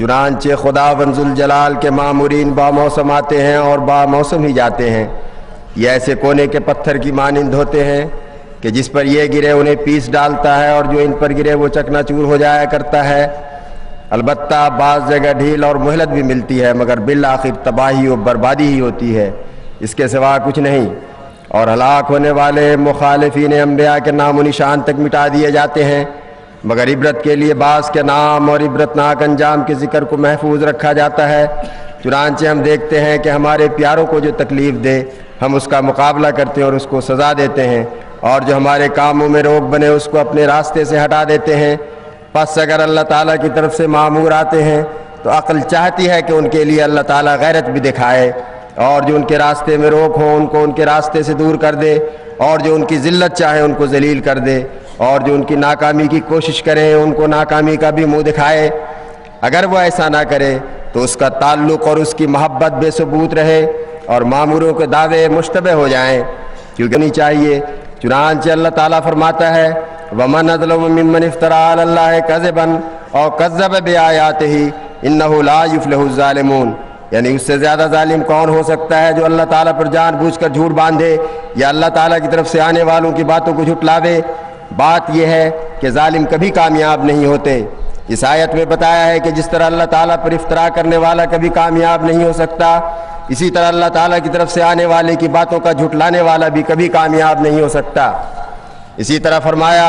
چنانچہ خداوند ذوالجلال کے مامورین باموسم آتے ہیں اور باموسم ہی جاتے ہیں، یہ ایسے کونے کے پتھر کی مانند ہوتے ہیں کہ جس پر یہ گرے انہیں پیس ڈالتا ہے اور جو ان پر گرے وہ چکنا چور ہو جایا کرتا ہے۔ البتہ بعض جگہ ڈھیل اور مہلت بھی ملتی ہے، مگر بالآخر تباہی و بربادی ہی ہوتی ہے، اس کے سوا کچھ نہیں۔ اور ہلاک ہونے والے مخالفین انبیاء کے نام و نشان تک مٹا دیے جاتے ہیں، مگر عبرت کے لیے بعض کے نام اور عبرتناک انجام کے ذکر کو محفوظ رکھا جاتا ہے۔ چنانچہ ہم دیکھتے ہیں کہ ہمارے پیاروں کو جو تکلیف دے ہم اس کا مقابلہ کرتے ہیں اور اس کو سزا دیتے ہیں، اور جو ہمارے کاموں میں روک بنے اس کو اپنے راستے سے ہٹا دیتے ہیں۔ پس اگر اللہ تعالیٰ کی طرف سے مامور آتے ہیں تو عقل چاہتی ہے کہ ان کے لیے اللہ تعالیٰ غیرت بھی دکھائے، اور جو ان کے راستے میں روک ہوں ان کو ان کے راستے سے دور کر دے، اور جو ان کی ذلت چاہے ان کو ذلیل کر دے، اور جو ان کی ناکامی کی کوشش کریں ان کو ناکامی کا بھی منہ دکھائے۔ اگر وہ ایسا نہ کرے تو اس کا تعلق اور اس کی محبت بے ثبوت رہے اور ماموروں کے دعوے مشتبہ ہو جائیں، کیونکہ نہیں چاہیے۔ چنانچہ اللہ تعالیٰ فرماتا ہے وَمَنْ أَظْلَمُ مِمَّنِ افْتَرَىٰ عَلَى اللَّهِ كَذِبًا أَوْ كَذَّبَ بِآيَاتِهِ إِنَّهُ لَا يُفْلِحُ الظَّالِمُونَ، یعنی اس سے زیادہ ظالم کون ہو سکتا ہے جو اللہ تعالیٰ پر جان بوجھ کر جھوٹ باندھے یا اللہ تعالیٰ کی طرف سے آنے والوں کی باتوں کو جھٹلاوے۔ بات یہ ہے کہ ظالم کبھی کامیاب نہیں ہوتے۔ اس آیت میں بتایا ہے کہ جس طرح اللہ تعالیٰ پر افطرا کرنے والا کبھی کامیاب نہیں ہو سکتا، اسی طرح اللہ تعالیٰ کی طرف سے آنے والے کی باتوں کا جھٹلانے والا بھی کبھی کامیاب نہیں ہو سکتا۔ اسی طرح فرمایا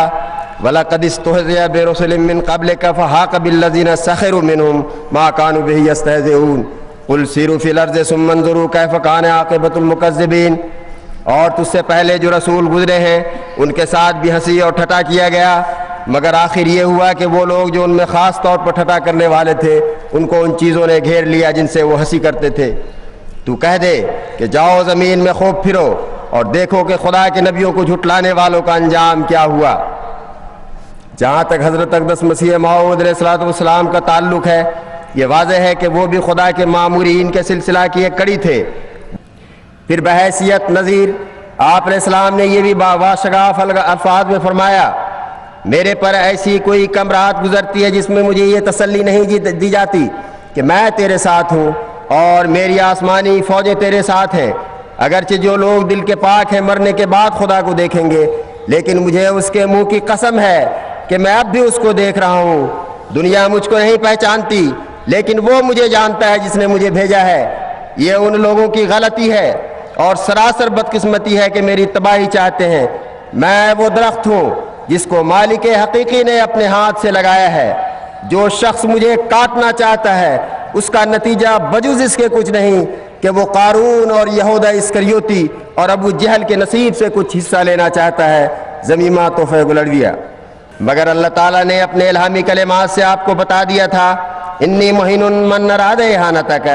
وَلَقَدِ اسْتُهْزِئَ بِرُسُلٍ مِّن قَبْلِكَ فَحَاقَ بِالَّذِينَ سَخِرُوا مِنْهُمْ مَا كَانُوا بِهِ يَسْتَهْزِئُونَ قُلْ سِيرُوا فِي الْأَرْضِ ثُمَّ انظُرُوا كَيْفَ كَانَ عَاقِبَةُ الْمُكَذِّبِينَ، اور تجھ سے پہلے جو رسول گزرے ہیں ان کے ساتھ بھی ہنسی اور ٹھٹا کیا گیا، مگر آخر یہ ہوا کہ وہ لوگ جو ان میں خاص طور پر ٹھٹا کرنے والے تھے ان کو ان چیزوں نے گھیر لیا جن سے وہ ہنسی کرتے تھے۔ تو کہہ دے کہ جاؤ زمین میں خوب پھرو اور دیکھو کہ خدا کے نبیوں کو جھٹلانے والوں کا انجام کیا ہوا۔ جہاں تک حضرت اقدس مسیح موعود علیہ السلام کا تعلق ہے، یہ واضح ہے کہ وہ بھی خدا کے مامورین کے سلسلہ کی ایک کڑی تھے۔ پھر بحیثیت نذیر آپ علیہ السلام نے یہ بھی باشگاف الفاظ میں فرمایا میرے پر ایسی کوئی کم رات گزرتی ہے جس میں مجھے یہ تسلی نہیں دی جاتی کہ میں تیرے ساتھ ہوں اور میری آسمانی فوجیں تیرے ساتھ ہیں۔ اگرچہ جو لوگ دل کے پاک ہیں مرنے کے بعد خدا کو دیکھیں گے، لیکن مجھے اس کے منہ کی قسم ہے کہ میں اب بھی اس کو دیکھ رہا ہوں۔ دنیا مجھ کو نہیں پہچانتی لیکن وہ مجھے جانتا ہے جس نے مجھے بھیجا ہے۔ یہ ان لوگوں کی غلطی ہے اور سراسر بدقسمتی ہے کہ میری تباہی چاہتے ہیں۔ میں وہ درخت ہوں جس کو مالک حقیقی نے اپنے ہاتھ سے لگایا ہے۔ جو شخص مجھے کاٹنا چاہتا ہے اس کا نتیجہ بجز اس کے کچھ نہیں کہ وہ قارون اور یہودا اسکریوتی اور ابو جہل کے نصیب سے کچھ حصہ لینا چاہتا ہے۔ ضمیمہ تحفہ گلڑویہ۔ مگر اللہ تعالیٰ نے اپنے الہامی کلمات سے آپ کو بتا دیا تھا انی مہین من اراد اہانتک،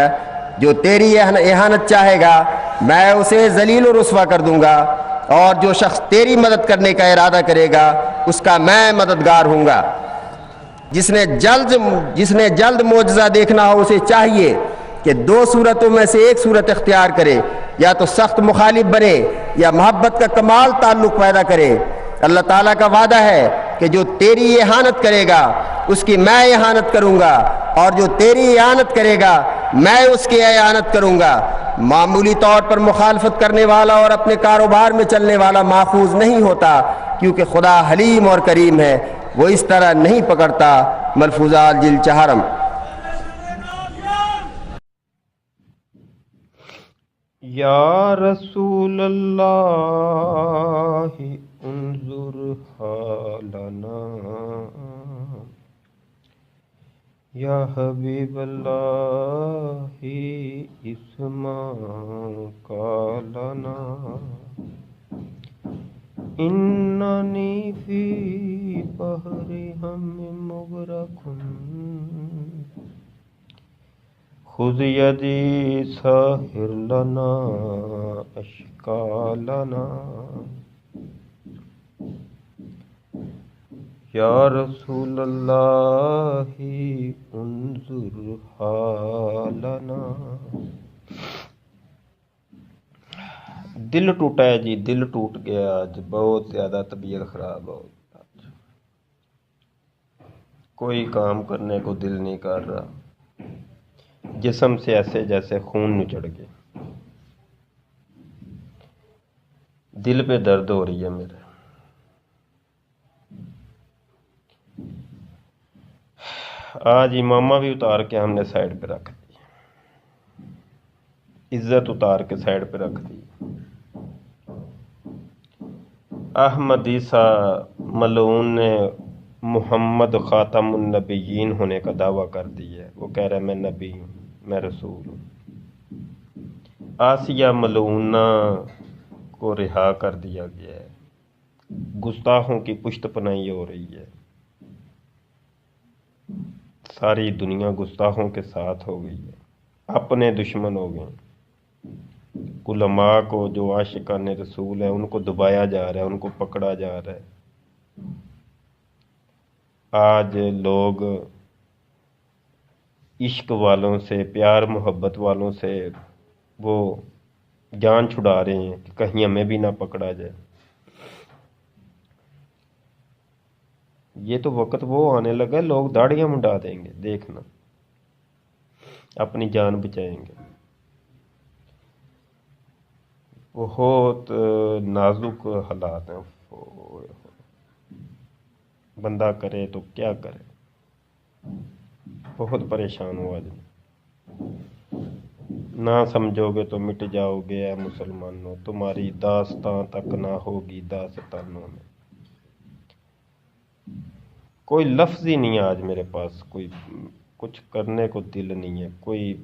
جو تیری اہانت چاہے گا میں اسے ذلیل و رسوا کر دوں گا، اور جو شخص تیری مدد کرنے کا ارادہ کرے گا اس کا میں مددگار ہوں گا۔ جس نے جلد معجزہ دیکھنا ہو اسے چاہیے کہ دو صورتوں میں سے ایک صورت اختیار کرے، یا تو سخت مخالف بنے یا محبت کا کمال تعلق پیدا کرے۔ اللہ تعالیٰ کا وعدہ ہے کہ جو تیری اہانت کرے گا اس کی میں اہانت کروں گا، اور جو تیری اہانت کرے گا میں اس کی اہانت کروں گا۔ معمولی طور پر مخالفت کرنے والا اور اپنے کاروبار میں چلنے والا محفوظ نہیں ہوتا، کیونکہ خدا حلیم اور کریم ہے، وہ اس طرح نہیں پکڑتا۔ ملفوظات جلد 4۔ یا رسول اللہ انظر حالنا، یا حبیب اللہ اسمع قالنا، اننی فی بحر ہم مغرق، خذ یدی ساحر لنا اشکالنا، یا رسول اللہ انظر حالنا۔ دل ٹوٹا ہے جی، دل ٹوٹ گیا آج، بہت زیادہ طبیعت خراب ہو گئی، کوئی کام کرنے کو دل نہیں کر رہا۔ جسم سے ایسے جیسے خون نچڑ گئے، دل پہ درد ہو رہی ہے میرے۔ آج امامہ بھی اتار کے ہم نے سائڈ پہ رکھ دی، عزت اتار کے سائڈ پہ رکھ دی۔ احمدی سا ملعون نے محمد خاتم النبیین ہونے کا دعویٰ کر دی ہے، وہ کہہ رہا ہے میں نبی ہوں، میں رسول ہوں۔ آسیہ ملعونہ کو رہا کر دیا گیا ہے، گستاخوں کی پشت پناہی ہو رہی ہے، ساری دنیا گستاخوں کے ساتھ ہو گئی ہے، اپنے دشمن ہو گئے۔ علماء کو جو عاشقان رسول ہیں ان کو دبایا جا رہا ہے، ان کو پکڑا جا رہا ہے۔ آج لوگ عشق والوں سے، پیار محبت والوں سے وہ جان چھڑا رہے ہیں کہ کہیں ہمیں بھی نہ پکڑا جائے۔ یہ تو وقت وہ آنے لگا لوگ داڑیاں منڈا دیں گے، دیکھنا، اپنی جان بچائیں گے۔ بہت نازک حالات ہیں، بندہ کرے تو کیا کرے، بہت پریشان ہوا آج نہ سمجھو گے تو مٹ جاؤ گے اے مسلمانوں، تمہاری داستاں تک نہ ہوگی داستانوں میں۔ کوئی لفظ ہی نہیں ہے آج میرے پاس، کوئی کچھ کرنے کو دل نہیں ہے، کوئی